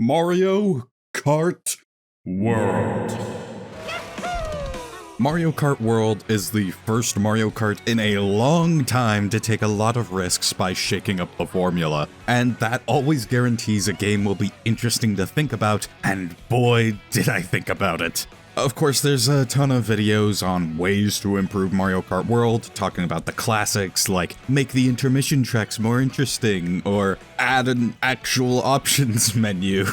Mario Kart World. Mario Kart World is the first Mario Kart in a long time to take a lot of risks by shaking up the formula, and that always guarantees a game will be interesting to think about, and boy did I think about it. Of course, there's a ton of videos on ways to improve Mario Kart World, talking about the classics like make the intermission tracks more interesting or add an actual options menu.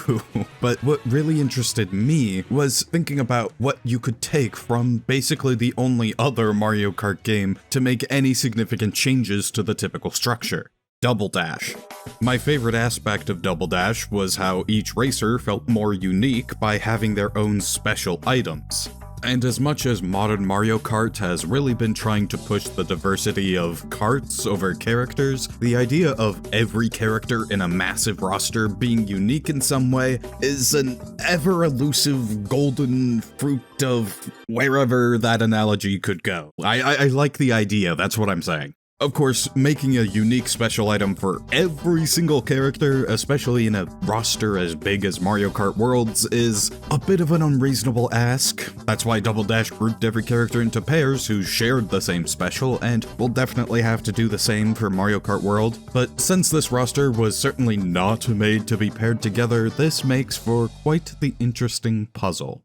But what really interested me was thinking about what you could take from basically the only other Mario Kart game to make any significant changes to the typical structure. Double Dash. My favorite aspect of Double Dash was how each racer felt more unique by having their own special items. And as much as modern Mario Kart has really been trying to push the diversity of karts over characters, the idea of every character in a massive roster being unique in some way is an ever-elusive golden fruit of wherever that analogy could go. I like the idea, that's what I'm saying. Of course, making a unique special item for every single character, especially in a roster as big as Mario Kart World's, is a bit of an unreasonable ask. That's why Double Dash grouped every character into pairs who shared the same special, and we'll definitely have to do the same for Mario Kart World. But since this roster was certainly not made to be paired together, this makes for quite the interesting puzzle.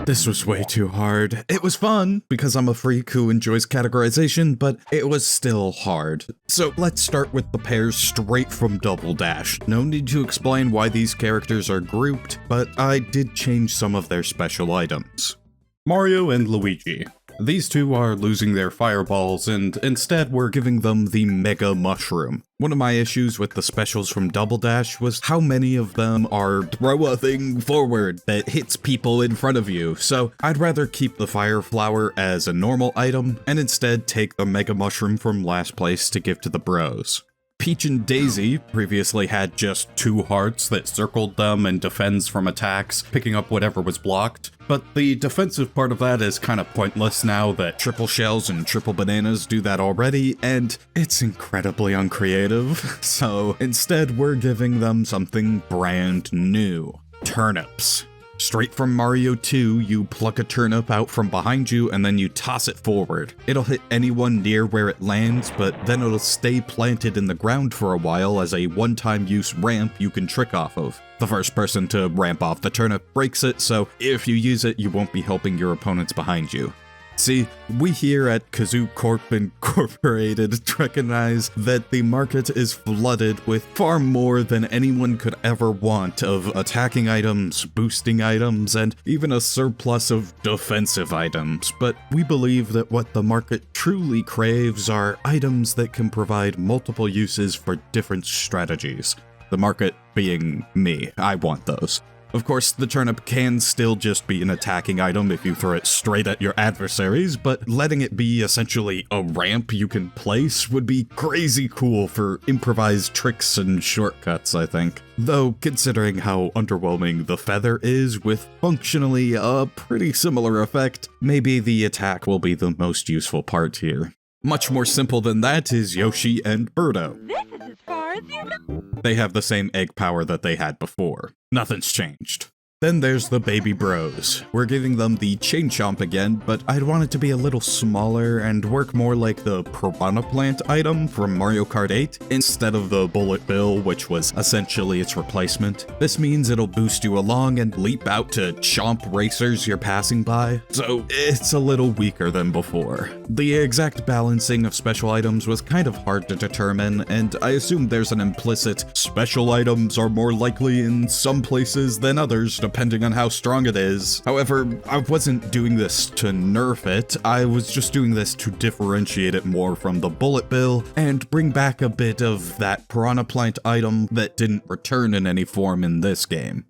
This was way too hard. It was fun, because I'm a freak who enjoys categorization, but it was still hard. So let's start with the pairs straight from Double Dash. No need to explain why these characters are grouped, but I did change some of their special items. Mario and Luigi. These two are losing their fireballs, and instead we're giving them the Mega Mushroom. One of my issues with the specials from Double Dash was how many of them are throw a thing forward that hits people in front of you, so I'd rather keep the Fire Flower as a normal item, and instead take the Mega Mushroom from last place to give to the bros. Peach and Daisy previously had just two hearts that circled them and defends from attacks, picking up whatever was blocked, but the defensive part of that is kind of pointless now that triple shells and triple bananas do that already, and it's incredibly uncreative. So instead we're giving them something brand new. Turnips. Straight from Mario 2, you pluck a turnip out from behind you and then you toss it forward. It'll hit anyone near where it lands, but then it'll stay planted in the ground for a while as a one-time use ramp you can trick off of. The first person to ramp off the turnip breaks it, so if you use it, you won't be helping your opponents behind you. See, we here at Kazoo Corp Incorporated recognize that the market is flooded with far more than anyone could ever want of attacking items, boosting items, and even a surplus of defensive items, but we believe that what the market truly craves are items that can provide multiple uses for different strategies. The market being me, I want those. Of course, the turnip can still just be an attacking item if you throw it straight at your adversaries, but letting it be essentially a ramp you can place would be crazy cool for improvised tricks and shortcuts, I think. Though, considering how underwhelming the feather is with functionally a pretty similar effect, maybe the attack will be the most useful part here. Much more simple than that is Yoshi and Birdo. This is as far as you go. They have the same egg power that they had before. Nothing's changed. Then there's the Baby Bros. We're giving them the Chain Chomp again, but I'd want it to be a little smaller and work more like the Piranha Plant item from Mario Kart 8, instead of the Bullet Bill, which was essentially its replacement. This means it'll boost you along and leap out to chomp racers you're passing by, so it's a little weaker than before. The exact balancing of special items was kind of hard to determine, and I assume there's an implicit special items are more likely in some places than others, depending on how strong it is. However, I wasn't doing this to nerf it, I was just doing this to differentiate it more from the Bullet Bill and bring back a bit of that Piranha Plant item that didn't return in any form in this game.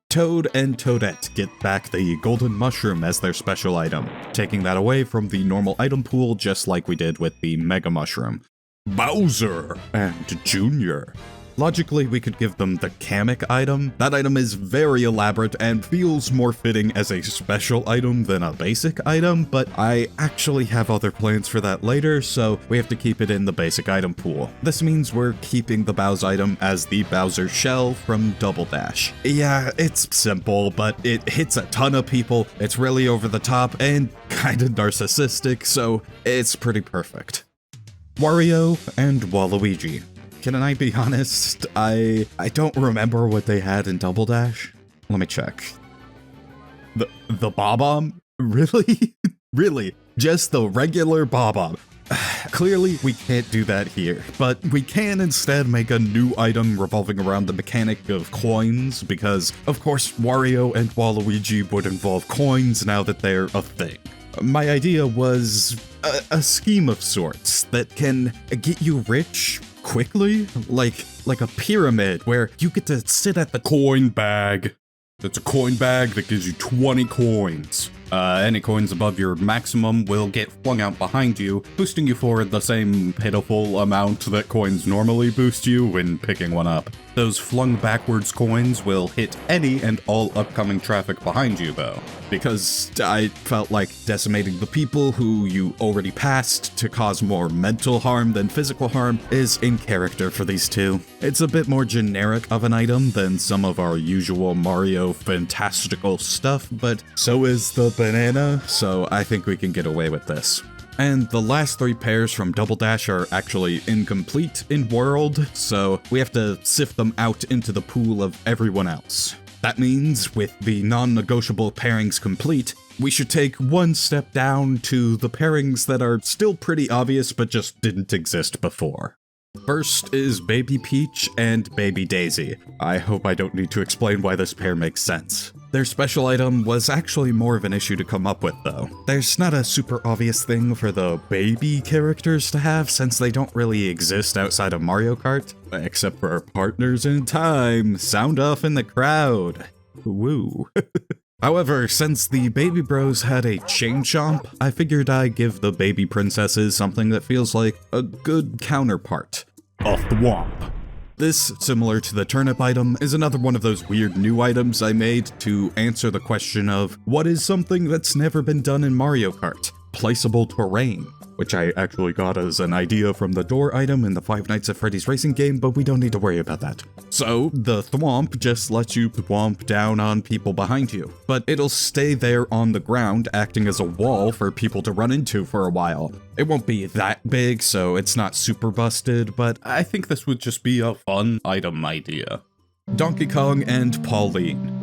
Toad and Toadette get back the Golden Mushroom as their special item, taking that away from the normal item pool just like we did with the Mega Mushroom. Bowser and Junior. Logically, we could give them the Kamek item. That item is very elaborate and feels more fitting as a special item than a basic item, but I actually have other plans for that later, so we have to keep it in the basic item pool. This means we're keeping the Bowser item as the Bowser shell from Double Dash. Yeah, it's simple, but it hits a ton of people, it's really over the top, and kinda narcissistic, so it's pretty perfect. Wario and Waluigi. Can I be honest? I don't remember what they had in Double Dash. Let me check. The Bob-omb? Really? Really? Just the regular Bob-omb. Clearly, we can't do that here, but we can instead make a new item revolving around the mechanic of coins, because, of course, Wario and Waluigi would involve coins now that they're a thing. My idea was a scheme of sorts that can get you rich quickly, like a pyramid where you get to sit at the coin bag. It's a coin bag that gives you 20 coins. Any coins above your maximum will get flung out behind you, boosting you forward the same pitiful amount that coins normally boost you when picking one up. Those flung backwards coins will hit any and all upcoming traffic behind you though, because I felt like decimating the people who you already passed to cause more mental harm than physical harm is in character for these two. It's a bit more generic of an item than some of our usual Mario fantastical stuff, but so is the banana, so I think we can get away with this. And the last three pairs from Double Dash are actually incomplete in World, so we have to sift them out into the pool of everyone else. That means, with the non-negotiable pairings complete, we should take one step down to the pairings that are still pretty obvious but just didn't exist before. First is Baby Peach and Baby Daisy. I hope I don't need to explain why this pair makes sense. Their special item was actually more of an issue to come up with though. There's not a super obvious thing for the baby characters to have since they don't really exist outside of Mario Kart, except for our partners in time. Sound off in the crowd. Woo. However, since the baby bros had a chain chomp, I figured I'd give the baby princesses something that feels like a good counterpart. A thwomp. This, similar to the turnip item, is another one of those weird new items I made to answer the question of what is something that's never been done in Mario Kart? Placeable terrain, which I actually got as an idea from the door item in the Five Nights at Freddy's racing game, but we don't need to worry about that. So, the thwomp just lets you thwomp down on people behind you, but it'll stay there on the ground, acting as a wall for people to run into for a while. It won't be that big, so it's not super busted, but I think this would just be a fun item idea. Donkey Kong and Pauline.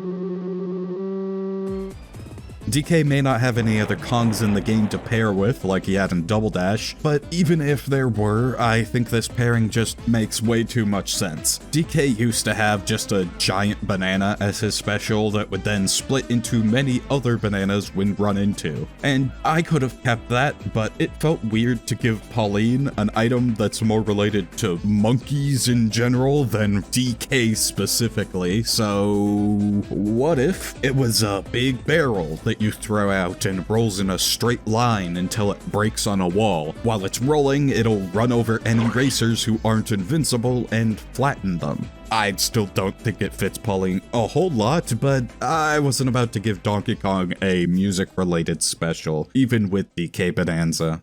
DK may not have any other Kongs in the game to pair with like he had in Double Dash, but even if there were, I think this pairing just makes way too much sense. DK used to have just a giant banana as his special that would then split into many other bananas when run into. And I could have kept that, but it felt weird to give Pauline an item that's more related to monkeys in general than DK specifically, so what if it was a big barrel that you throw out and rolls in a straight line until it breaks on a wall. While it's rolling, it'll run over any racers who aren't invincible and flatten them. I still don't think it fits Pauline a whole lot, but I wasn't about to give Donkey Kong a music-related special, even with DK Bonanza.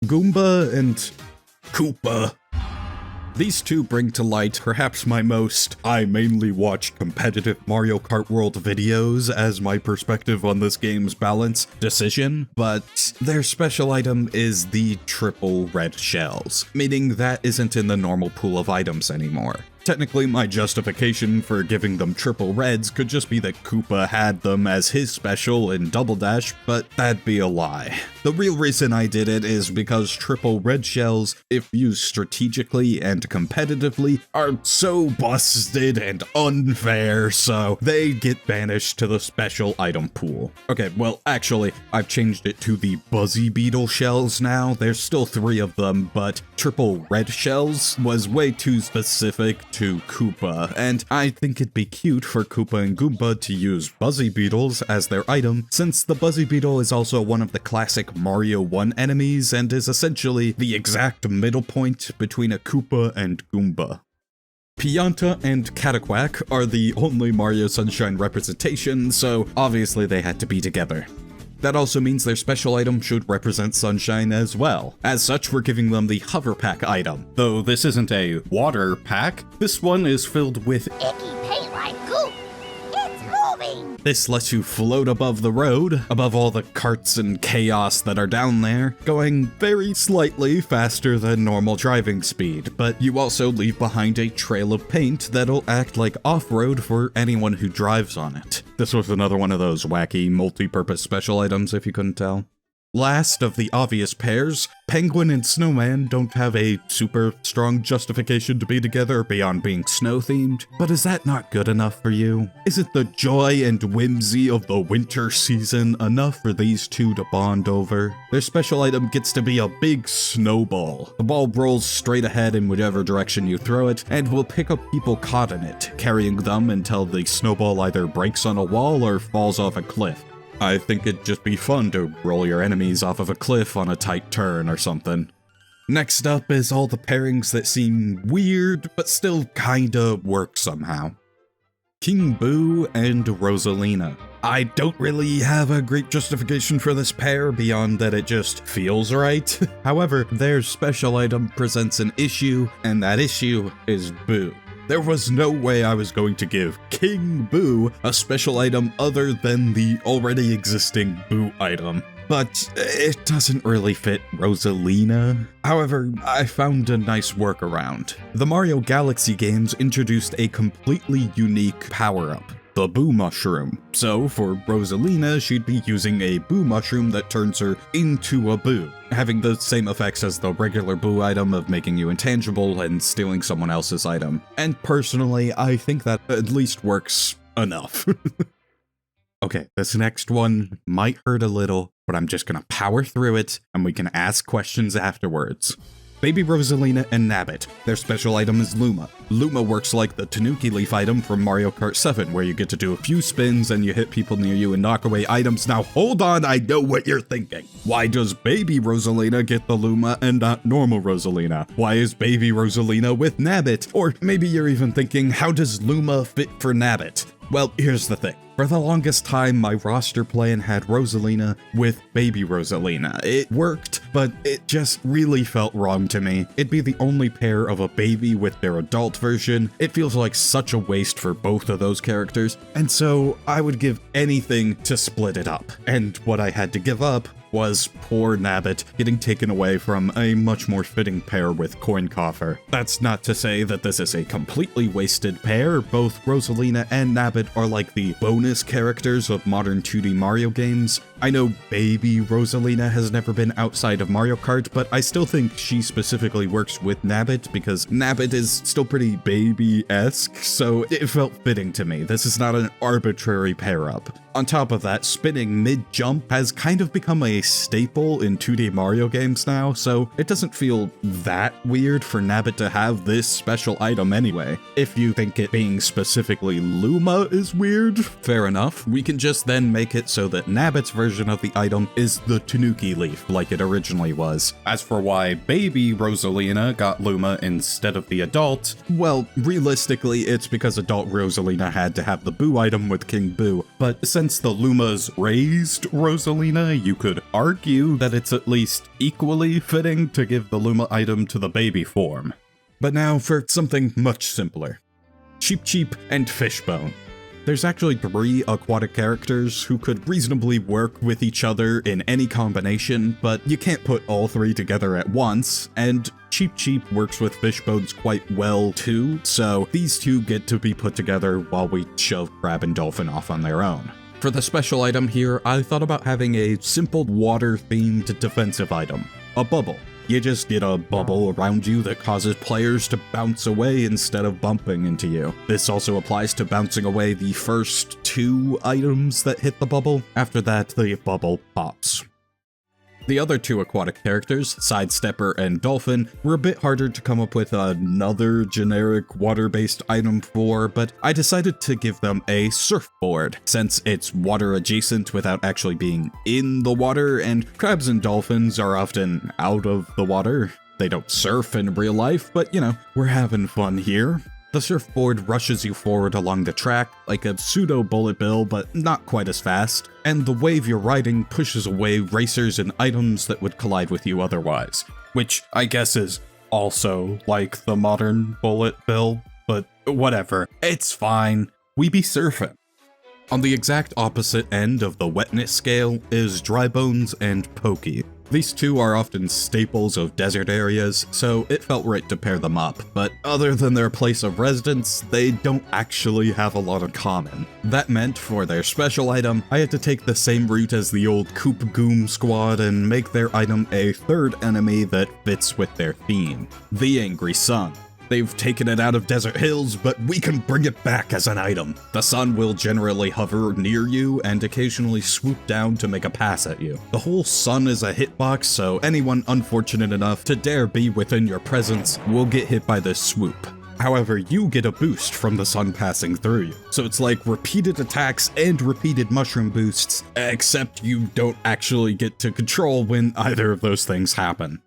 Goomba and Koopa. These two bring to light perhaps my most I mainly watch competitive Mario Kart World videos as my perspective on this game's balance decision, but their special item is the triple red shells, meaning that isn't in the normal pool of items anymore. Technically, my justification for giving them triple reds could just be that Koopa had them as his special in Double Dash, but that'd be a lie. The real reason I did it is because triple red shells, if used strategically and competitively, are so busted and unfair, so they get banished to the special item pool. Okay, well, actually, I've changed it to the Buzzy Beetle shells now. There's still 3 of them, but triple red shells was way too specific to Koopa, and I think it'd be cute for Koopa and Goomba to use Buzzy Beetles as their item, since the Buzzy Beetle is also one of the classic Mario 1 enemies and is essentially the exact middle point between a Koopa and Goomba. Pianta and Cataquack are the only Mario Sunshine representation, so obviously they had to be together. That also means their special item should represent Sunshine as well. As such, we're giving them the Hover Pack item. Though this isn't a water pack, this one is filled with Icky paint-like goop. It's moving. This lets you float above the road, above all the carts and chaos that are down there, going very slightly faster than normal driving speed, but you also leave behind a trail of paint that'll act like off-road for anyone who drives on it. This was another one of those wacky, multi-purpose special items, if you couldn't tell. Last of the obvious pairs, Penguin and Snowman don't have a super strong justification to be together beyond being snow-themed, but is that not good enough for you? Isn't the joy and whimsy of the winter season enough for these two to bond over? Their special item gets to be a big snowball. The ball rolls straight ahead in whichever direction you throw it, and will pick up people caught in it, carrying them until the snowball either breaks on a wall or falls off a cliff. I think it'd just be fun to roll your enemies off of a cliff on a tight turn or something. Next up is all the pairings that seem weird, but still kinda work somehow. King Boo and Rosalina. I don't really have a great justification for this pair beyond that it just feels right. However, their special item presents an issue, and that issue is Boo. There was no way I was going to give King Boo a special item other than the already existing Boo item. But it doesn't really fit Rosalina. However, I found a nice workaround. The Mario Galaxy games introduced a completely unique power-up, the Boo Mushroom. So for Rosalina, she'd be using a Boo Mushroom that turns her into a Boo, having the same effects as the regular Boo item of making you intangible and stealing someone else's item. And personally, I think that at least works enough. Okay, this next one might hurt a little, but I'm just gonna power through it, and we can ask questions afterwards. Baby Rosalina and Nabbit. Their special item is Luma. Luma works like the Tanuki Leaf item from Mario Kart 7, where you get to do a few spins and you hit people near you and knock away items. Now hold on, I know what you're thinking. Why does Baby Rosalina get the Luma and not normal Rosalina? Why is Baby Rosalina with Nabbit? Or maybe you're even thinking, how does Luma fit for Nabbit? Well, here's the thing. For the longest time, my roster plan had Rosalina with Baby Rosalina. It worked, but it just really felt wrong to me. It'd be the only pair of a baby with their adult version. It feels like such a waste for both of those characters, and so I would give anything to split it up. And what I had to give up was poor Nabbit getting taken away from a much more fitting pair with Coin Coffer. That's not to say that this is a completely wasted pair. Both Rosalina and Nabbit are like the bonus characters of modern 2D Mario games. I know Baby Rosalina has never been outside of Mario Kart, but I still think she specifically works with Nabbit because Nabbit is still pretty baby-esque, so it felt fitting to me. This is not an arbitrary pair-up. On top of that, spinning mid-jump has kind of become a staple in 2D Mario games now, so it doesn't feel that weird for Nabbit to have this special item anyway. If you think it being specifically Luma is weird, fair enough. We can just then make it so that Nabbit's version of the item is the Tanuki Leaf, like it originally was. As for why Baby Rosalina got Luma instead of the adult, well, realistically, it's because adult Rosalina had to have the Boo item with King Boo, but since the Lumas raised Rosalina, you could argue that it's at least equally fitting to give the Luma item to the baby form. But now for something much simpler. Cheep Cheep and Fishbone. There's actually 3 aquatic characters who could reasonably work with each other in any combination, but you can't put all 3 together at once, and Cheep Cheep works with Fishbones quite well too, so these two get to be put together while we shove Crab and Dolphin off on their own. For the special item here, I thought about having a simple water-themed defensive item, a bubble. You just get a bubble around you that causes players to bounce away instead of bumping into you. This also applies to bouncing away the first 2 items that hit the bubble. After that, the bubble pops. The other 2 aquatic characters, Sidestepper and Dolphin, were a bit harder to come up with another generic water-based item for, but I decided to give them a surfboard, since it's water adjacent without actually being in the water, and crabs and dolphins are often out of the water. They don't surf in real life, but you know, we're having fun here. The surfboard rushes you forward along the track, like a pseudo-bullet bill, but not quite as fast, and the wave you're riding pushes away racers and items that would collide with you otherwise, which I guess is also like the modern bullet bill, but whatever, it's fine, we be surfing. On the exact opposite end of the wetness scale is Dry Bones and Pokey. These two are often staples of desert areas, so it felt right to pair them up, but other than their place of residence, they don't actually have a lot in common. That meant for their special item, I had to take the same route as the old Koop Goom squad and make their item a third enemy that fits with their theme, the Angry Sun. They've taken it out of Desert Hills, but we can bring it back as an item. The sun will generally hover near you and occasionally swoop down to make a pass at you. The whole sun is a hitbox, so anyone unfortunate enough to dare be within your presence will get hit by this swoop. However, you get a boost from the sun passing through you. So it's like repeated attacks and repeated mushroom boosts, except you don't actually get to control when either of those things happen.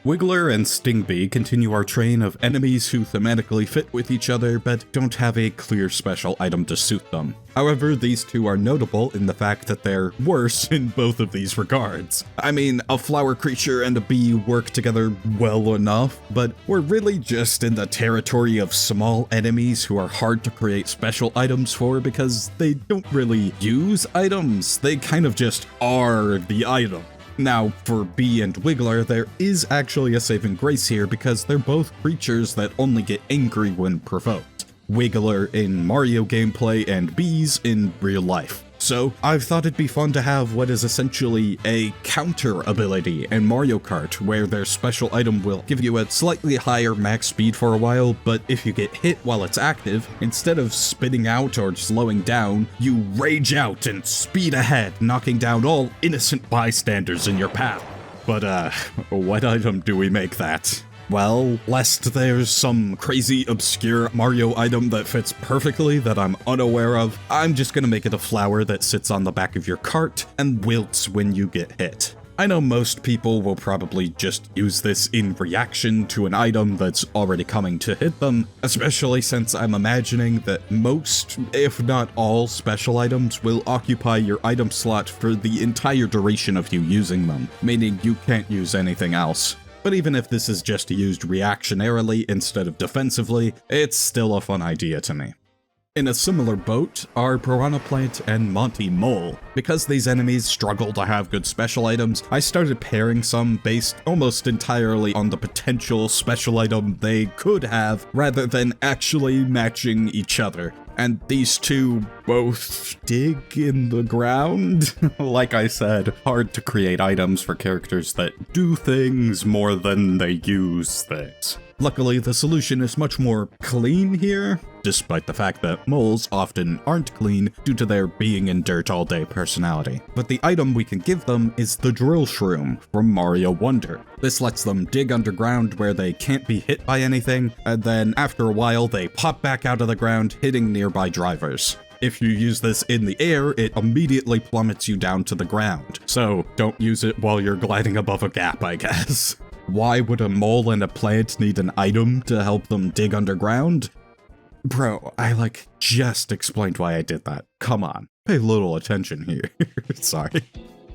Wiggler and Stingbee continue our train of enemies who thematically fit with each other but don't have a clear special item to suit them. However, these two are notable in the fact that they're worse in both of these regards. I mean, a flower creature and a bee work together well enough, but we're really just in the territory of small enemies who are hard to create special items for because they don't really use items, they kind of just are the item. Now, for Bee and Wiggler, there is actually a saving grace here because they're both creatures that only get angry when provoked. Wiggler in Mario gameplay and Bees in real life. So, I've thought it'd be fun to have what is essentially a counter ability in Mario Kart, where their special item will give you a slightly higher max speed for a while, but if you get hit while it's active, instead of spitting out or slowing down, you rage out and speed ahead, knocking down all innocent bystanders in your path. But what item do we make that? Well, lest there's some crazy obscure Mario item that fits perfectly that I'm unaware of, I'm just gonna make it a flower that sits on the back of your cart and wilts when you get hit. I know most people will probably just use this in reaction to an item that's already coming to hit them, especially since I'm imagining that most, if not all, special items will occupy your item slot for the entire duration of you using them, meaning you can't use anything else. But even if this is just used reactionarily instead of defensively, it's still a fun idea to me. In a similar boat are Piranha Plant and Monty Mole. Because these enemies struggle to have good special items, I started pairing some based almost entirely on the potential special item they could have, rather than actually matching each other. And these two both dig in the ground. Like I said, hard to create items for characters that do things more than they use things. Luckily, the solution is much more clean here, despite the fact that moles often aren't clean due to their being in dirt all day personality. But the item we can give them is the Drill Shroom from Mario Wonder. This lets them dig underground where they can't be hit by anything, and then after a while they pop back out of the ground, hitting nearby drivers. If you use this in the air, it immediately plummets you down to the ground, so don't use it while you're gliding above a gap, I guess. Why would a mole and a plant need an item to help them dig underground? Bro, I just explained why I did that. Come on, pay a little attention here. Sorry.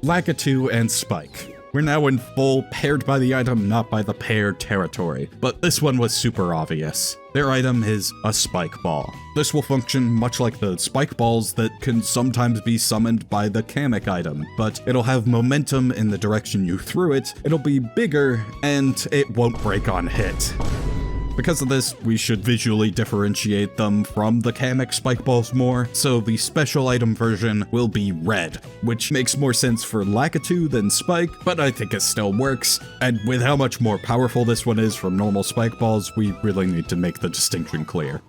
Lakitu and Spike. We're now in full paired by the item, not by the pair territory, but this one was super obvious. Their item is a spike ball. This will function much like the spike balls that can sometimes be summoned by the Kamek item, but it'll have momentum in the direction you threw it, it'll be bigger, and it won't break on hit. Because of this, we should visually differentiate them from the Kamek spike balls more, so the special item version will be red, which makes more sense for Lakitu than Spike, but I think it still works, and with how much more powerful this one is from normal spike balls, we really need to make the distinction clear.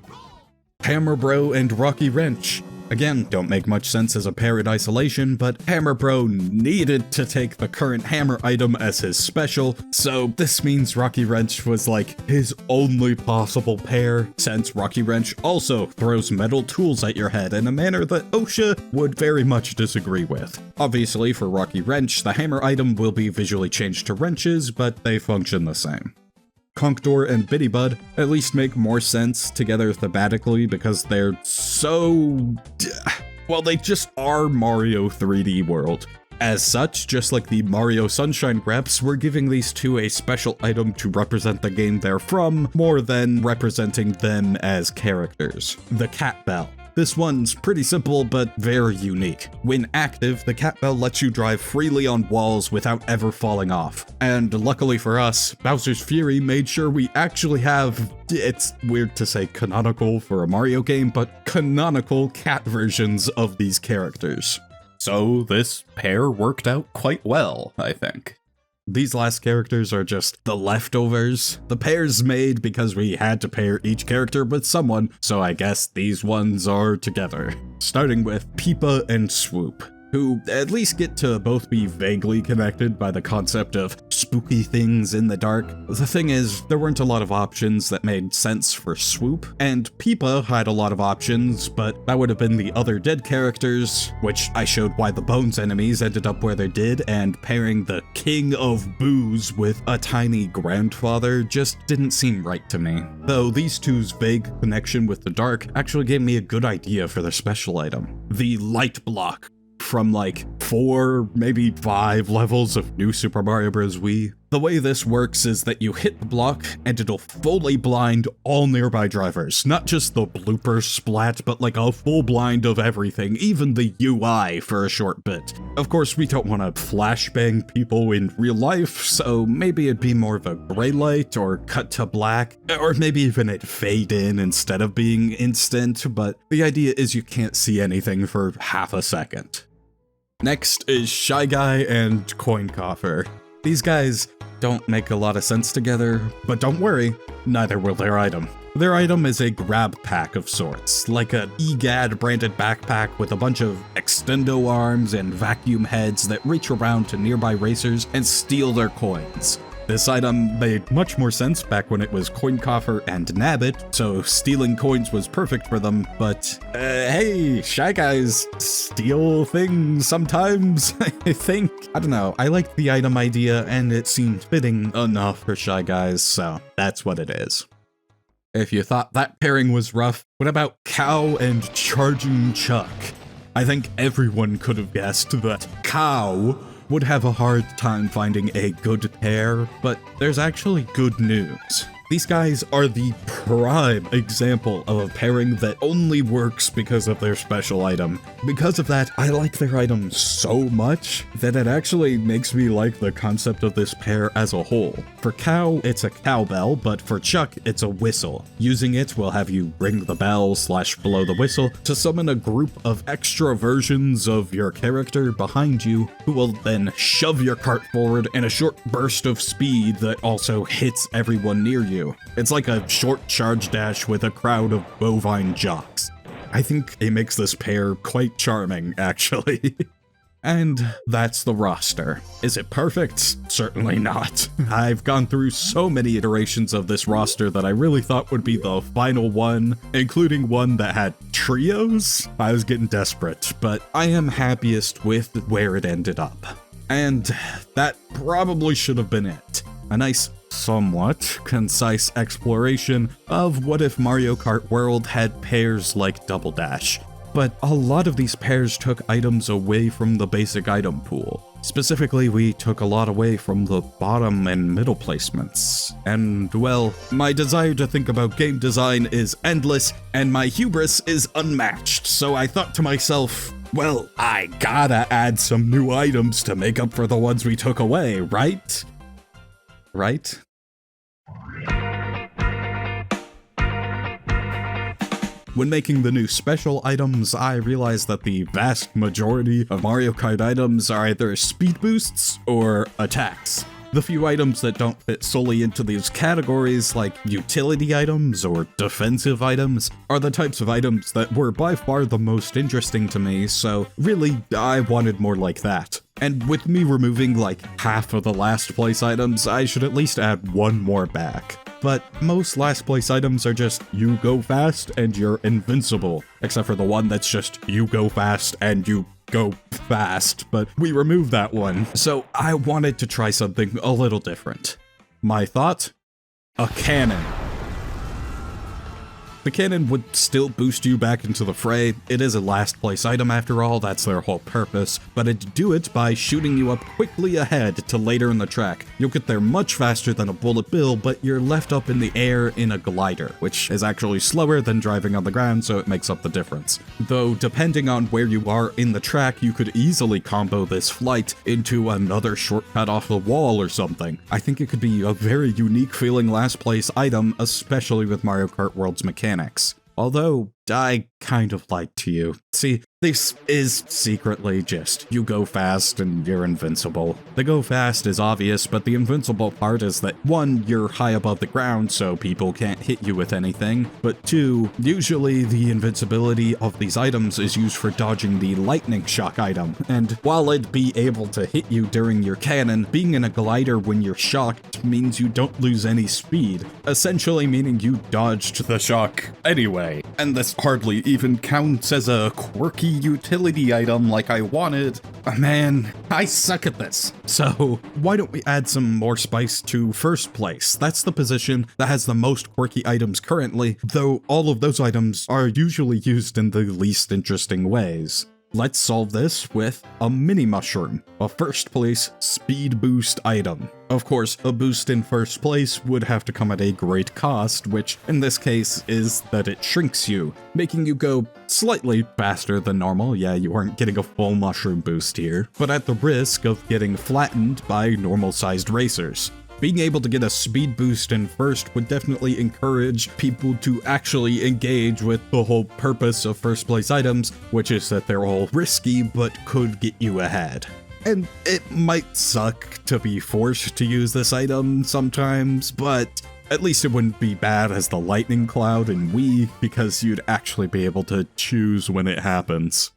Hammer Bro and Rocky Wrench. Again, don't make much sense as a pair in isolation, but Hammer Bro needed to take the current hammer item as his special, so this means Rocky Wrench was his only possible pair, since Rocky Wrench also throws metal tools at your head in a manner that OSHA would very much disagree with. Obviously, for Rocky Wrench, the hammer item will be visually changed to wrenches, but they function the same. Conkdor and Biddybud at least make more sense together thematically because they're so... well, they just are Mario 3D World. As such, just like the Mario Sunshine reps, we're giving these two a special item to represent the game they're from, more than representing them as characters. The Cat Bell. This one's pretty simple, but very unique. When active, the Cat Bell lets you drive freely on walls without ever falling off. And luckily for us, Bowser's Fury made sure we actually have, it's weird to say canonical for a Mario game, but canonical cat versions of these characters. So this pair worked out quite well, I think. These last characters are just the leftovers. The pair's made because we had to pair each character with someone, so I guess these ones are together. Starting with Peepa and Swoop, who at least get to both be vaguely connected by the concept of spooky things in the dark. The thing is, there weren't a lot of options that made sense for Swoop, and Peepa had a lot of options, but that would have been the other dead characters, which I showed why the Bones enemies ended up where they did, and pairing the King of Booze with a tiny grandfather just didn't seem right to me. Though these two's vague connection with the dark actually gave me a good idea for their special item. The Light Block, from like 4, maybe 5 levels of New Super Mario Bros. Wii. The way this works is that you hit the block and it'll fully blind all nearby drivers. Not just the blooper splat, but like a full blind of everything, even the UI for a short bit. Of course, we don't want to flashbang people in real life, so maybe it'd be more of a gray light or cut to black, or maybe even it'd fade in instead of being instant, but the idea is you can't see anything for half a second. Next is Shy Guy and Coin Coffer. These guys don't make a lot of sense together, but don't worry, neither will their item. Their item is a grab pack of sorts, like an EGAD branded backpack with a bunch of extendo arms and vacuum heads that reach around to nearby racers and steal their coins. This item made much more sense back when it was Coin Coffer and Nabbit, so stealing coins was perfect for them, but hey, Shy Guys steal things sometimes, I think. I don't know, I liked the item idea and it seemed fitting enough for Shy Guys, so that's what it is. If you thought that pairing was rough, what about Cow and Charging Chuck? I think everyone could have guessed that Cow would have a hard time finding a good pair, but there's actually good news. These guys are the prime example of a pairing that only works because of their special item. Because of that, I like their item so much that it actually makes me like the concept of this pair as a whole. For Cow, it's a cowbell, but for Chuck, it's a whistle. Using it will have you ring the bell / blow the whistle to summon a group of extra versions of your character behind you who will then shove your cart forward in a short burst of speed that also hits everyone near you. It's like a short charge dash with a crowd of bovine jocks. I think it makes this pair quite charming, actually. And that's the roster. Is it perfect? Certainly not. I've gone through so many iterations of this roster that I really thought would be the final one, including one that had trios. I was getting desperate, but I am happiest with where it ended up. And that probably should have been it. A nice, somewhat concise exploration of what if Mario Kart World had pairs like Double Dash. But a lot of these pairs took items away from the basic item pool. Specifically, we took a lot away from the bottom and middle placements. And, well, my desire to think about game design is endless, and my hubris is unmatched, so I thought to myself, well, I gotta add some new items to make up for the ones we took away, right? Right? When making the new special items, I realized that the vast majority of Mario Kart items are either speed boosts or attacks. The few items that don't fit solely into these categories, like utility items or defensive items, are the types of items that were by far the most interesting to me, so really, I wanted more like that. And with me removing like half of the last place items, I should at least add one more back. But most last place items are just you go fast and you're invincible, except for the one that's just you go fast and you go fast, but we removed that one. So I wanted to try something a little different. My thought? A cannon. The cannon would still boost you back into the fray. It is a last place item after all, that's their whole purpose, but it'd do it by shooting you up quickly ahead to later in the track. You'll get there much faster than a bullet bill, but you're left up in the air in a glider, which is actually slower than driving on the ground, so it makes up the difference. Though, depending on where you are in the track, you could easily combo this flight into another shortcut off the wall or something. I think it could be a very unique feeling last place item, especially with Mario Kart World's mechanics. Although, I kind of lied to you. See, this is secretly just, you go fast and you're invincible. The go fast is obvious, but the invincible part is that 1, you're high above the ground so people can't hit you with anything, but 2, usually the invincibility of these items is used for dodging the lightning shock item, and while it'd be able to hit you during your cannon, being in a glider when you're shocked means you don't lose any speed, essentially meaning you dodged the shock anyway, and this hardly even counts as a quirky utility item like I wanted. Man, I suck at this. So why don't we add some more spice to first place? That's the position that has the most quirky items currently, though all of those items are usually used in the least interesting ways. Let's solve this with a mini mushroom, a first place speed boost item. Of course, a boost in first place would have to come at a great cost, which in this case is that it shrinks you, making you go slightly faster than normal. Yeah, you aren't getting a full mushroom boost here, but at the risk of getting flattened by normal-sized racers. Being able to get a speed boost in first would definitely encourage people to actually engage with the whole purpose of first place items, which is that they're all risky but could get you ahead. And it might suck to be forced to use this item sometimes, but at least it wouldn't be bad as the lightning cloud in Wii, because you'd actually be able to choose when it happens.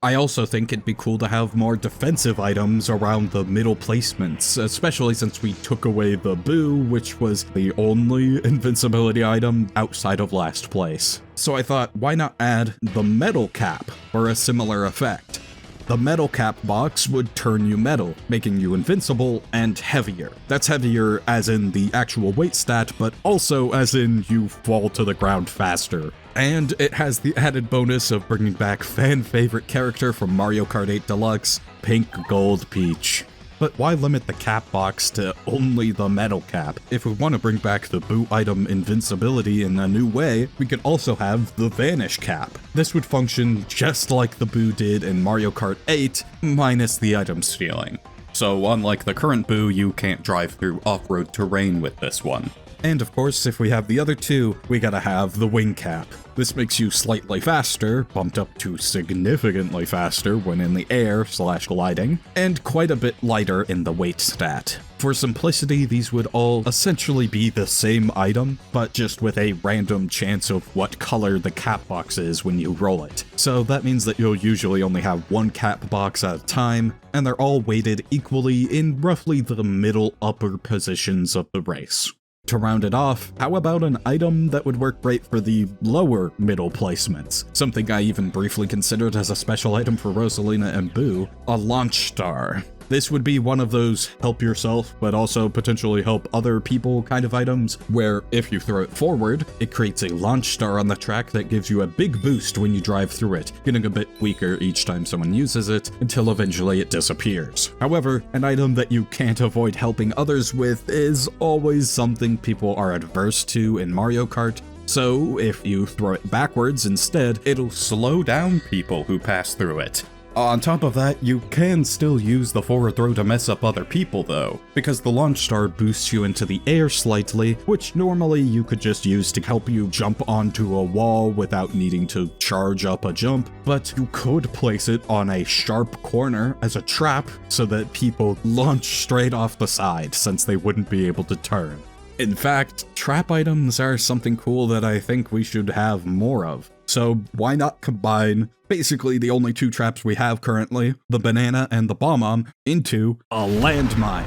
I also think it'd be cool to have more defensive items around the middle placements, especially since we took away the Boo, which was the only invincibility item outside of last place. So I thought, why not add the metal cap for a similar effect? The metal cap box would turn you metal, making you invincible and heavier. That's heavier as in the actual weight stat, but also as in you fall to the ground faster. And it has the added bonus of bringing back fan-favorite character from Mario Kart 8 Deluxe, Pink Gold Peach. But why limit the cap box to only the metal cap? If we want to bring back the Boo item invincibility in a new way, we could also have the Vanish cap. This would function just like the Boo did in Mario Kart 8, minus the item stealing. So unlike the current Boo, you can't drive through off-road terrain with this one. And of course, if we have the other two, we gotta have the wing cap. This makes you slightly faster, bumped up to significantly faster when in the air / gliding, and quite a bit lighter in the weight stat. For simplicity, these would all essentially be the same item, but just with a random chance of what color the cap box is when you roll it. So that means that you'll usually only have one cap box at a time, and they're all weighted equally in roughly the middle upper positions of the race. To round it off, how about an item that would work great for the lower middle placements? Something I even briefly considered as a special item for Rosalina and Boo, a launch star. This would be one of those help yourself, but also potentially help other people kind of items, where if you throw it forward, it creates a launch star on the track that gives you a big boost when you drive through it, getting a bit weaker each time someone uses it, until eventually it disappears. However, an item that you can't avoid helping others with is always something people are adverse to in Mario Kart. So if you throw it backwards instead, it'll slow down people who pass through it. On top of that, you can still use the forward throw to mess up other people though, because the launch star boosts you into the air slightly, which normally you could just use to help you jump onto a wall without needing to charge up a jump, but you could place it on a sharp corner as a trap so that people launch straight off the side since they wouldn't be able to turn. In fact, trap items are something cool that I think we should have more of. So why not combine basically the only two traps we have currently, the banana and the bomb-bomb, into a landmine?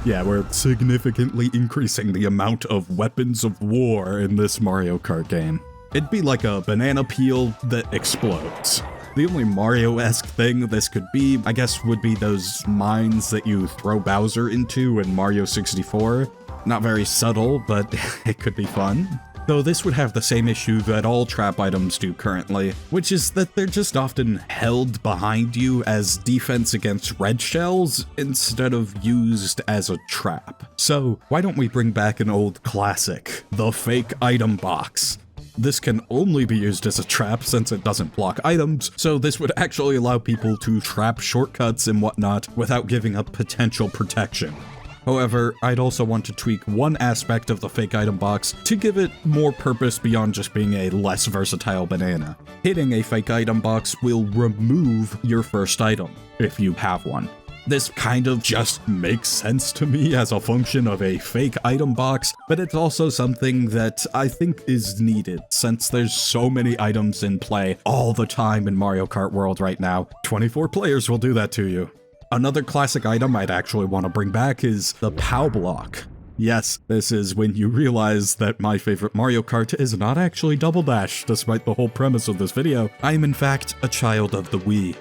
Yeah, we're significantly increasing the amount of weapons of war in this Mario Kart game. It'd be like a banana peel that explodes. The only Mario-esque thing this could be, I guess, would be those mines that you throw Bowser into in Mario 64. Not very subtle, but it could be fun. Though this would have the same issue that all trap items do currently, which is that they're just often held behind you as defense against red shells instead of used as a trap. So why don't we bring back an old classic, the fake item box? This can only be used as a trap since it doesn't block items, so this would actually allow people to trap shortcuts and whatnot without giving up potential protection. However, I'd also want to tweak one aspect of the fake item box to give it more purpose beyond just being a less versatile banana. Hitting a fake item box will remove your first item, if you have one. This kind of just makes sense to me as a function of a fake item box, but it's also something that I think is needed since there's so many items in play all the time in Mario Kart World right now. 24 players will do that to you. Another classic item I'd actually want to bring back is the POW block. Yes, this is when you realize that my favorite Mario Kart is not actually Double Dash, despite the whole premise of this video. I am in fact a child of the Wii.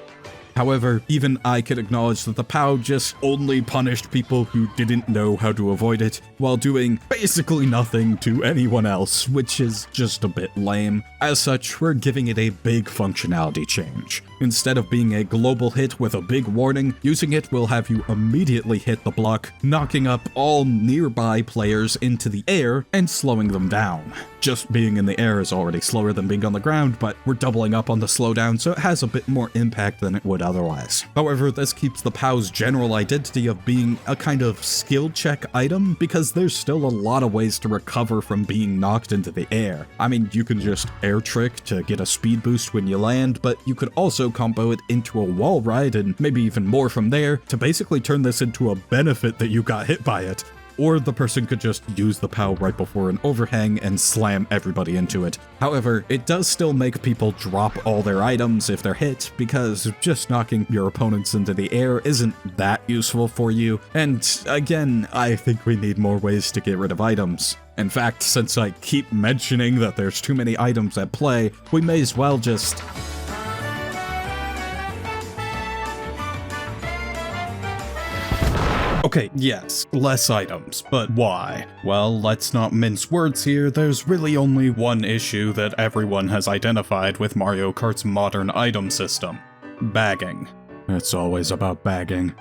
However, even I could acknowledge that the POW just only punished people who didn't know how to avoid it, while doing basically nothing to anyone else, which is just a bit lame. As such, we're giving it a big functionality change. Instead of being a global hit with a big warning, using it will have you immediately hit the block, knocking up all nearby players into the air and slowing them down. Just being in the air is already slower than being on the ground, but we're doubling up on the slowdown, so it has a bit more impact than it would otherwise. However, this keeps the POW's general identity of being a kind of skill check item, because there's still a lot of ways to recover from being knocked into the air. I mean, you can just air trick to get a speed boost when you land, but you could also combo it into a wall ride and maybe even more from there to basically turn this into a benefit that you got hit by it. Or the person could just use the POW right before an overhang and slam everybody into it. However, it does still make people drop all their items if they're hit, because just knocking your opponents into the air isn't that useful for you. And again, I think we need more ways to get rid of items. In fact, since I keep mentioning that there's too many items at play, we may as well just... Okay, yes, less items, but why? Well, let's not mince words here. There's really only one issue that everyone has identified with Mario Kart's modern item system: bagging. It's always about bagging.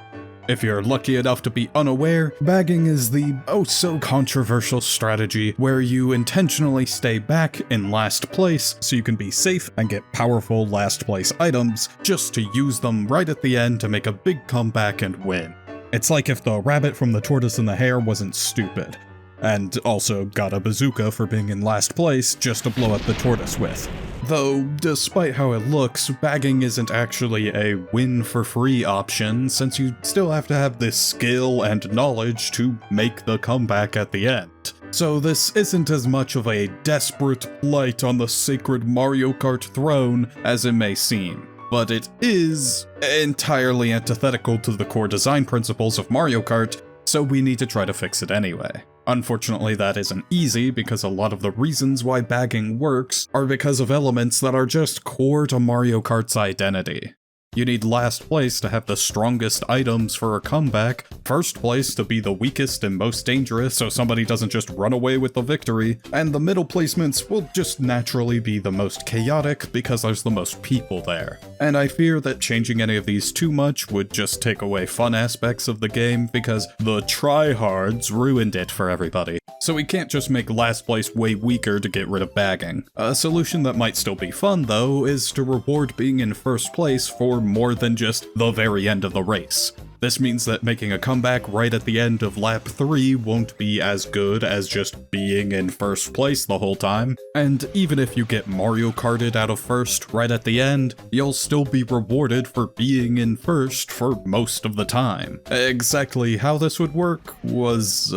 If you're lucky enough to be unaware, bagging is the oh-so-controversial strategy where you intentionally stay back in last place so you can be safe and get powerful last-place items just to use them right at the end to make a big comeback and win. It's like if the rabbit from the tortoise and the hare wasn't stupid, and also got a bazooka for being in last place just to blow up the tortoise with. Though, despite how it looks, bagging isn't actually a win-for-free option, since you still have to have the skill and knowledge to make the comeback at the end. So this isn't as much of a desperate plight on the sacred Mario Kart throne as it may seem. But it is entirely antithetical to the core design principles of Mario Kart, so we need to try to fix it anyway. Unfortunately, that isn't easy, because a lot of the reasons why bagging works are because of elements that are just core to Mario Kart's identity. You need last place to have the strongest items for a comeback, first place to be the weakest and most dangerous so somebody doesn't just run away with the victory, and the middle placements will just naturally be the most chaotic because there's the most people there. And I fear that changing any of these too much would just take away fun aspects of the game, because the tryhards ruined it for everybody. So we can't just make last place way weaker to get rid of bagging. A solution that might still be fun, though, is to reward being in first place for more than just the very end of the race. This means that making a comeback right at the end of lap 3 won't be as good as just being in first place the whole time, and even if you get Mario Karted out of first right at the end, you'll still be rewarded for being in first for most of the time. Exactly how this would work was,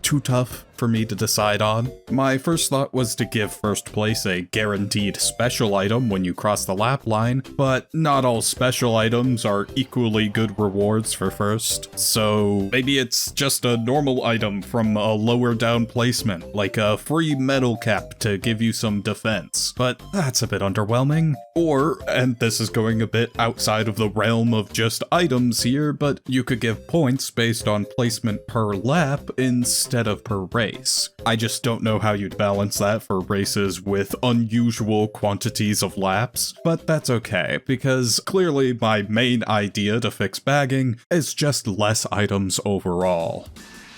too tough for me to decide on. My first thought was to give first place a guaranteed special item when you cross the lap line, but not all special items are equally good rewards for first. So maybe it's just a normal item from a lower down placement, like a free metal cap to give you some defense, but that's a bit underwhelming. Or, and this is going a bit outside of the realm of just items here, but you could give points based on placement per lap instead of per race. I just don't know how you'd balance that for races with unusual quantities of laps, but that's okay, because clearly my main idea to fix bagging is just less items overall.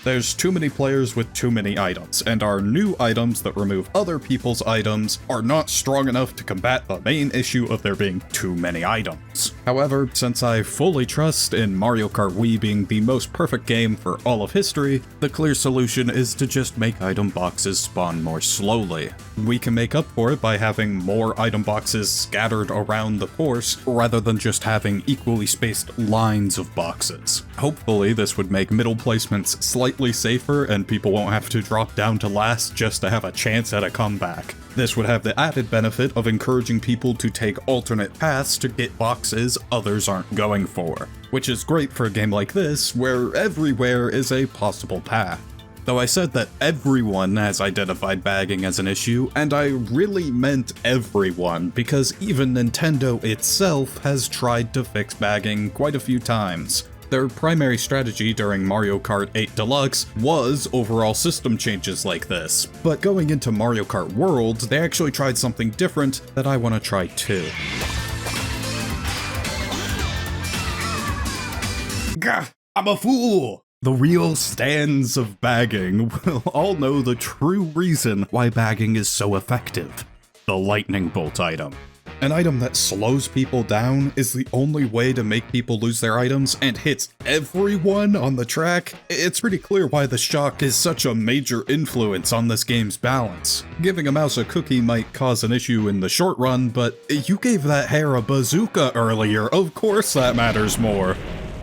There's too many players with too many items, and our new items that remove other people's items are not strong enough to combat the main issue of there being too many items. However, since I fully trust in Mario Kart Wii being the most perfect game for all of history, the clear solution is to just make item boxes spawn more slowly. We can make up for it by having more item boxes scattered around the course, rather than just having equally spaced lines of boxes. Hopefully, this would make middle placements slightly safer and people won't have to drop down to last just to have a chance at a comeback. This would have the added benefit of encouraging people to take alternate paths to get boxes others aren't going for, which is great for a game like this, where everywhere is a possible path. Though I said that everyone has identified bagging as an issue, and I really meant everyone, because even Nintendo itself has tried to fix bagging quite a few times. Their primary strategy during Mario Kart 8 Deluxe was overall system changes like this, but going into Mario Kart World, they actually tried something different that I want to try too. Gah! I'm a fool! The real stands of bagging will all know the true reason why bagging is so effective. The lightning bolt item. An item that slows people down is the only way to make people lose their items and hits everyone on the track. It's pretty clear why the shock is such a major influence on this game's balance. Giving a mouse a cookie might cause an issue in the short run, but you gave that hare a bazooka earlier, of course that matters more.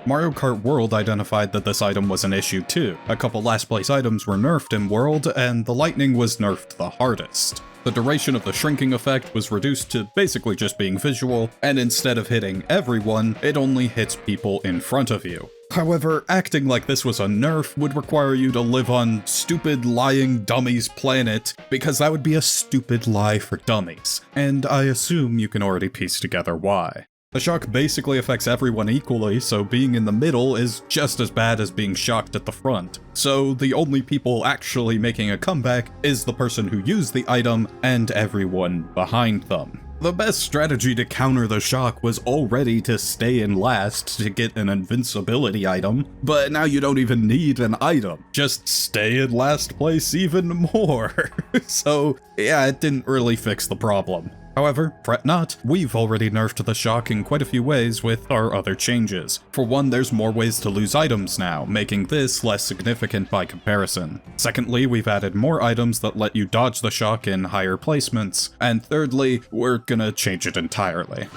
Mario Kart World identified that this item was an issue too. A couple last place items were nerfed in World, and the lightning was nerfed the hardest. The duration of the shrinking effect was reduced to basically just being visual, and instead of hitting everyone, it only hits people in front of you. However, acting like this was a nerf would require you to live on stupid lying dummies planet, because that would be a stupid lie for dummies, and I assume you can already piece together why. The shock basically affects everyone equally, so being in the middle is just as bad as being shocked at the front. So the only people actually making a comeback is the person who used the item and everyone behind them. The best strategy to counter the shock was already to stay in last to get an invincibility item, but now you don't even need an item, just stay in last place even more. So yeah, it didn't really fix the problem. However, fret not, we've already nerfed the shock in quite a few ways with our other changes. For one, there's more ways to lose items now, making this less significant by comparison. Secondly, we've added more items that let you dodge the shock in higher placements. And thirdly, we're gonna change it entirely.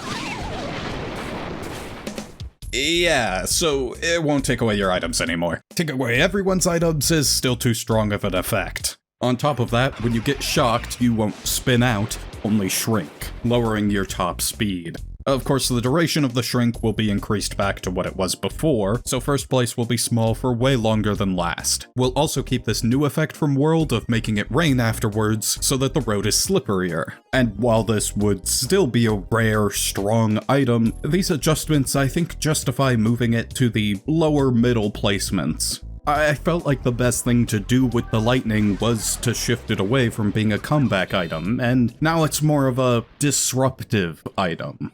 Yeah, so it won't take away your items anymore. Take away everyone's items is still too strong of an effect. On top of that, when you get shocked, you won't spin out, only shrink, lowering your top speed. Of course, the duration of the shrink will be increased back to what it was before, so first place will be small for way longer than last. We'll also keep this new effect from World of making it rain afterwards, so that the road is slipperier. And while this would still be a rare, strong item, these adjustments I think justify moving it to the lower middle placements. I felt like the best thing to do with the lightning was to shift it away from being a comeback item, and now it's more of a disruptive item.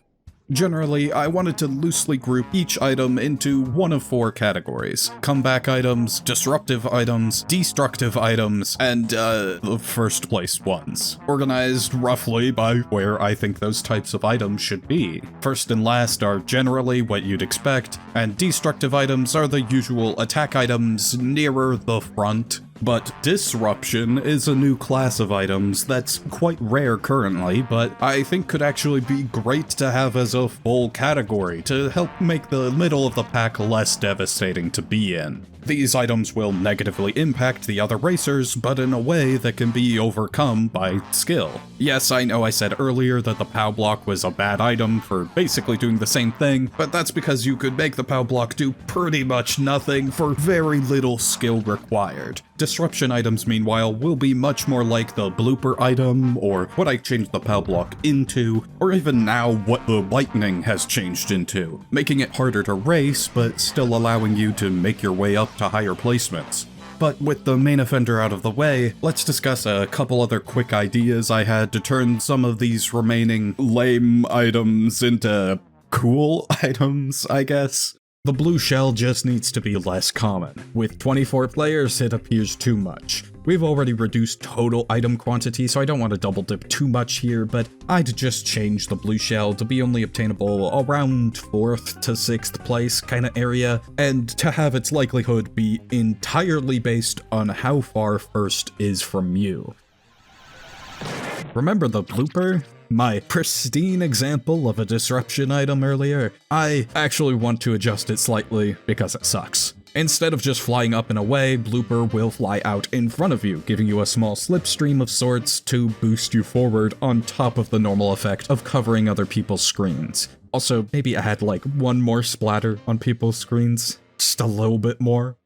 Generally, I wanted to loosely group each item into one of four categories: comeback items, disruptive items, destructive items, and the first place ones, organized roughly by where I think those types of items should be. First and last are generally what you'd expect, and destructive items are the usual attack items nearer the front. But disruption is a new class of items that's quite rare currently, but I think could actually be great to have as a full category to help make the middle of the pack less devastating to be in. These items will negatively impact the other racers, but in a way that can be overcome by skill. Yes, I know I said earlier that the POW block was a bad item for basically doing the same thing, but that's because you could make the POW block do pretty much nothing for very little skill required. Disruption items, meanwhile, will be much more like the blooper item, or what I changed the POW block into, or even now what the lightning has changed into, making it harder to race, but still allowing you to make your way up to higher placements. But with the main offender out of the way, let's discuss a couple other quick ideas I had to turn some of these remaining lame items into cool items, I guess. The blue shell just needs to be less common. With 24 players, it appears too much. We've already reduced total item quantity, so I don't want to double dip too much here, but I'd just change the blue shell to be only obtainable around 4th to 6th place kind of area, and to have its likelihood be entirely based on how far first is from you. Remember the blooper? My pristine example of a disruption item earlier? I actually want to adjust it slightly because it sucks. Instead of just flying up and away, blooper will fly out in front of you, giving you a small slipstream of sorts to boost you forward on top of the normal effect of covering other people's screens. Also, maybe add like one more splatter on people's screens, just a little bit more.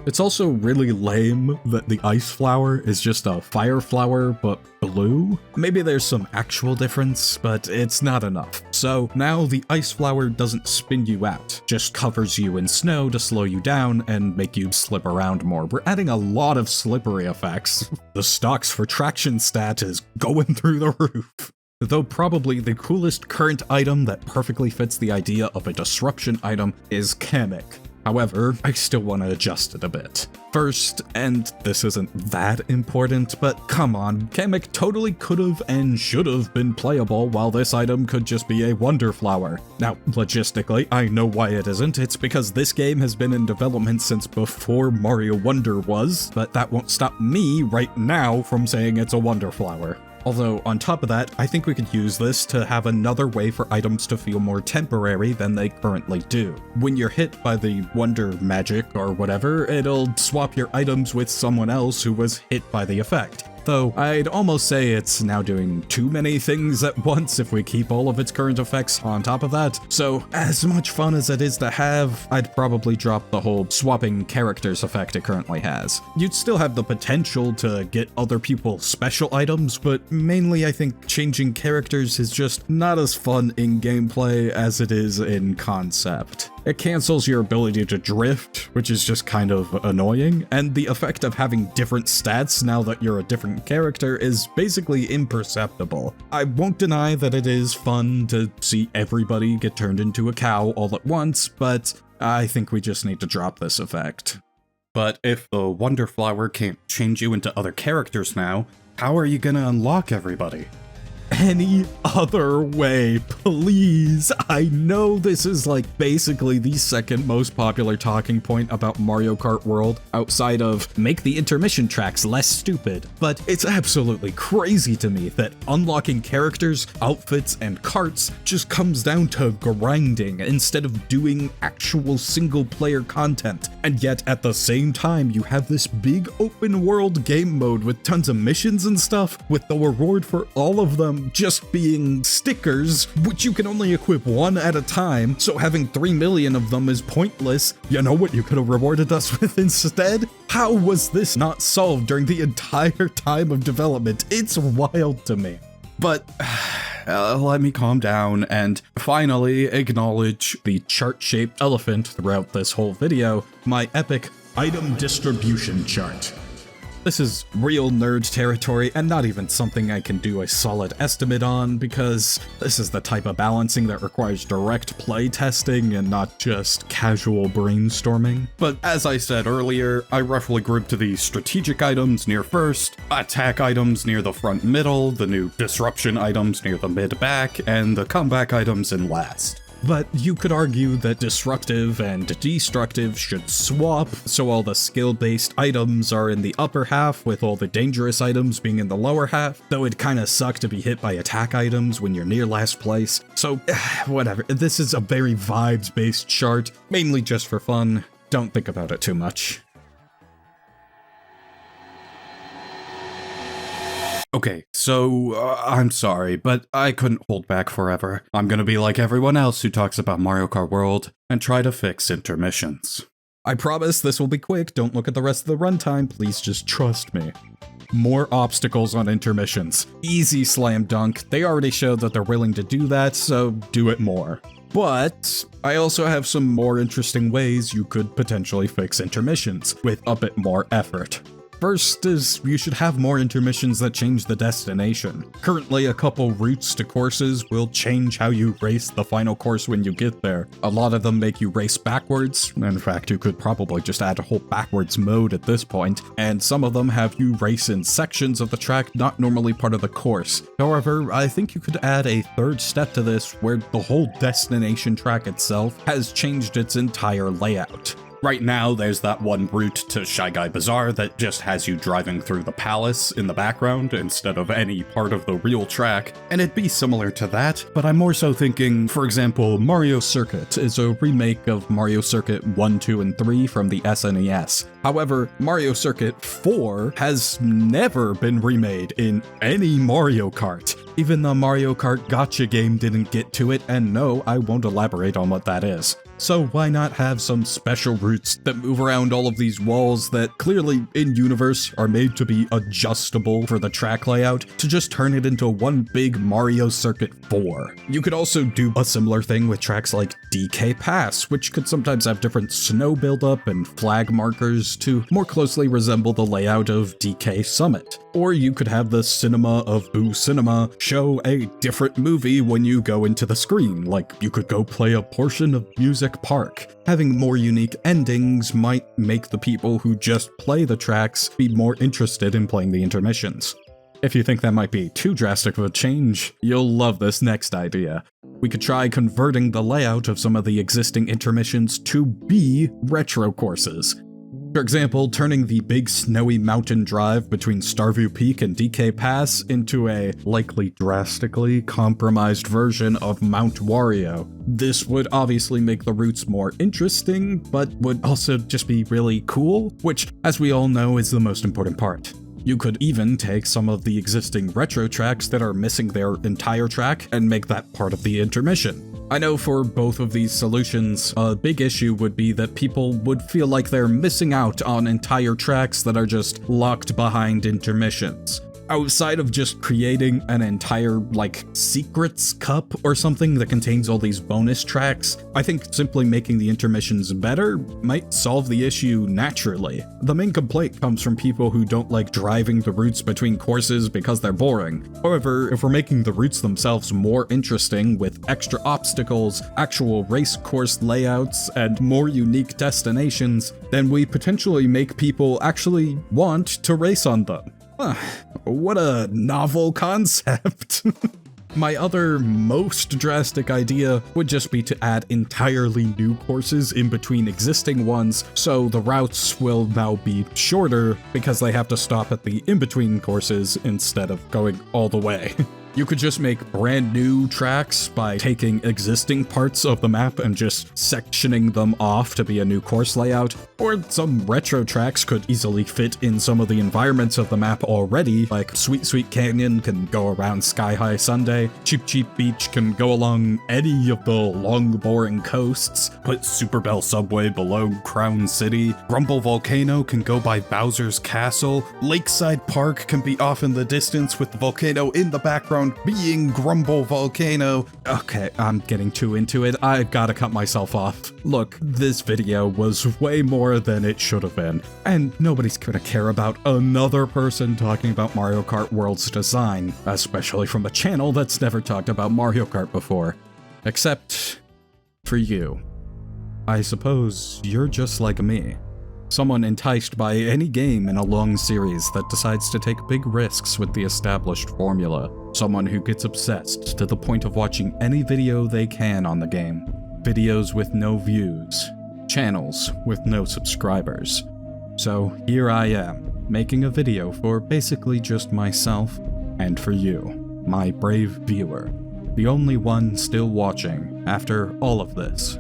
It's also really lame that the ice flower is just a fire flower, but blue? Maybe there's some actual difference, but it's not enough. So now the ice flower doesn't spin you out, just covers you in snow to slow you down and make you slip around more. We're adding a lot of slippery effects. The stocks for traction stat is going through the roof. Though probably the coolest current item that perfectly fits the idea of a disruption item is Kamek. However, I still want to adjust it a bit. First, and this isn't that important, but come on, Kamek totally could've and should've been playable while this item could just be a wonder flower. Now, logistically, I know why it isn't. It's because this game has been in development since before Mario Wonder was, but that won't stop me right now from saying it's a wonder flower. Although, on top of that, I think we could use this to have another way for items to feel more temporary than they currently do. When you're hit by the wonder magic or whatever, it'll swap your items with someone else who was hit by the effect. Though I'd almost say it's now doing too many things at once if we keep all of its current effects on top of that. So as much fun as it is to have, I'd probably drop the whole swapping characters effect it currently has. You'd still have the potential to get other people's special items, but mainly I think changing characters is just not as fun in gameplay as it is in concept. It cancels your ability to drift, which is just kind of annoying, and the effect of having different stats now that you're a different character is basically imperceptible. I won't deny that it is fun to see everybody get turned into a cow all at once, but I think we just need to drop this effect. But if the Wonder Flower can't change you into other characters now, how are you gonna unlock everybody? Any other way, please. I know this is like basically the second most popular talking point about Mario Kart World outside of make the intermission tracks less stupid, but it's absolutely crazy to me that unlocking characters, outfits, and carts just comes down to grinding instead of doing actual single player content. And yet at the same time, you have this big open world game mode with tons of missions and stuff, with the reward for all of them just being stickers, which you can only equip one at a time, so having 3 million of them is pointless. You know what you could have rewarded us with instead? How was this not solved during the entire time of development? It's wild to me. But let me calm down and finally acknowledge the chart-shaped elephant throughout this whole video, my epic item distribution chart. This is real nerd territory and not even something I can do a solid estimate on because this is the type of balancing that requires direct play testing and not just casual brainstorming. But as I said earlier, I roughly grouped the strategic items near first, attack items near the front middle, the new disruption items near the mid back, and the comeback items in last. But you could argue that disruptive and destructive should swap, so all the skill-based items are in the upper half with all the dangerous items being in the lower half, though it'd kinda suck to be hit by attack items when you're near last place. So, whatever, this is a very vibes-based chart, mainly just for fun. don't think about it too much. Okay, so I'm sorry, but I couldn't hold back forever. I'm gonna be like everyone else who talks about Mario Kart World and try to fix intermissions. I promise this will be quick, don't look at the rest of the runtime, please just trust me. More obstacles on intermissions. Easy slam dunk, they already showed that they're willing to do that, so do it more. But I also have some more interesting ways you could potentially fix intermissions with a bit more effort. First is, you should have more intermissions that change the destination. Currently, a couple routes to courses will change how you race the final course when you get there. A lot of them make you race backwards. In fact, you could probably just add a whole backwards mode at this point. And some of them have you race in sections of the track not normally part of the course. However, I think you could add a third step to this where the whole destination track itself has changed its entire layout. Right now, there's that one route to Shy Guy Bazaar that just has you driving through the palace in the background instead of any part of the real track, and it'd be similar to that, but I'm more so thinking, for example, Mario Circuit is a remake of Mario Circuit 1, 2, and 3 from the SNES. However, Mario Circuit 4 has never been remade in any Mario Kart. Even the Mario Kart Gacha game didn't get to it, and no, I won't elaborate on what that is. So why not have some special routes that move around all of these walls that clearly in-universe are made to be adjustable for the track layout to just turn it into one big Mario Circuit 4. You could also do a similar thing with tracks like DK Pass, which could sometimes have different snow buildup and flag markers to more closely resemble the layout of DK Summit. Or you could have the cinema of Boo Cinema show a different movie when you go into the screen, like you could go play a portion of Music Park. Having more unique endings might make the people who just play the tracks be more interested in playing the intermissions. If you think that might be too drastic of a change, you'll love this next idea. We could try converting the layout of some of the existing intermissions to be retro courses. For example, turning the big snowy mountain drive between Starview Peak and DK Pass into a likely drastically compromised version of Mount Wario. This would obviously make the routes more interesting, but would also just be really cool, which, as we all know, is the most important part. You could even take some of the existing retro tracks that are missing their entire track and make that part of the intermission. I know for both of these solutions, a big issue would be that people would feel like they're missing out on entire tracks that are just locked behind intermissions. Outside of just creating an entire, secrets cup or something that contains all these bonus tracks, I think simply making the intermissions better might solve the issue naturally. The main complaint comes from people who don't like driving the routes between courses because they're boring. However, if we're making the routes themselves more interesting with extra obstacles, actual race course layouts, and more unique destinations, then we potentially make people actually want to race on them. What a novel concept. My other most drastic idea would just be to add entirely new courses in between existing ones, so the routes will now be shorter because they have to stop at the in-between courses instead of going all the way. You could just make brand new tracks by taking existing parts of the map and just sectioning them off to be a new course layout, or some retro tracks could easily fit in some of the environments of the map already, like Sweet Sweet Canyon can go around Sky High Sunday, Cheap Cheap Beach can go along any of the long boring coasts, put Super Bell Subway below Crown City, Grumble Volcano can go by Bowser's Castle, Lakeside Park can be off in the distance with the volcano in the background being Grumble Volcano. Okay, I'm getting too into it. I've gotta cut myself off. Look, this video was way more than it should have been, and nobody's gonna care about another person talking about Mario Kart World's design, especially from a channel that's never talked about Mario Kart before. Except for you. I suppose you're just like me. Someone enticed by any game in a long series that decides to take big risks with the established formula. Someone who gets obsessed to the point of watching any video they can on the game. Videos with no views. Channels with no subscribers. So here I am, making a video for basically just myself and for you, my brave viewer. The only one still watching after all of this.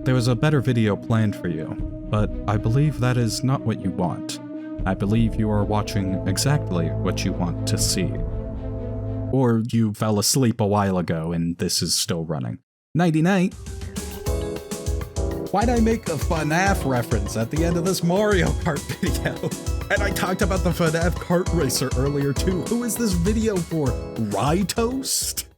There was a better video planned for you, but I believe that is not what you want. I believe you are watching exactly what you want to see. Or you fell asleep a while ago and this is still running. Nighty-night. Why'd I make a FNAF reference at the end of this Mario Kart video? And I talked about the FNAF kart racer earlier too. Who is this video for? Rye Toast?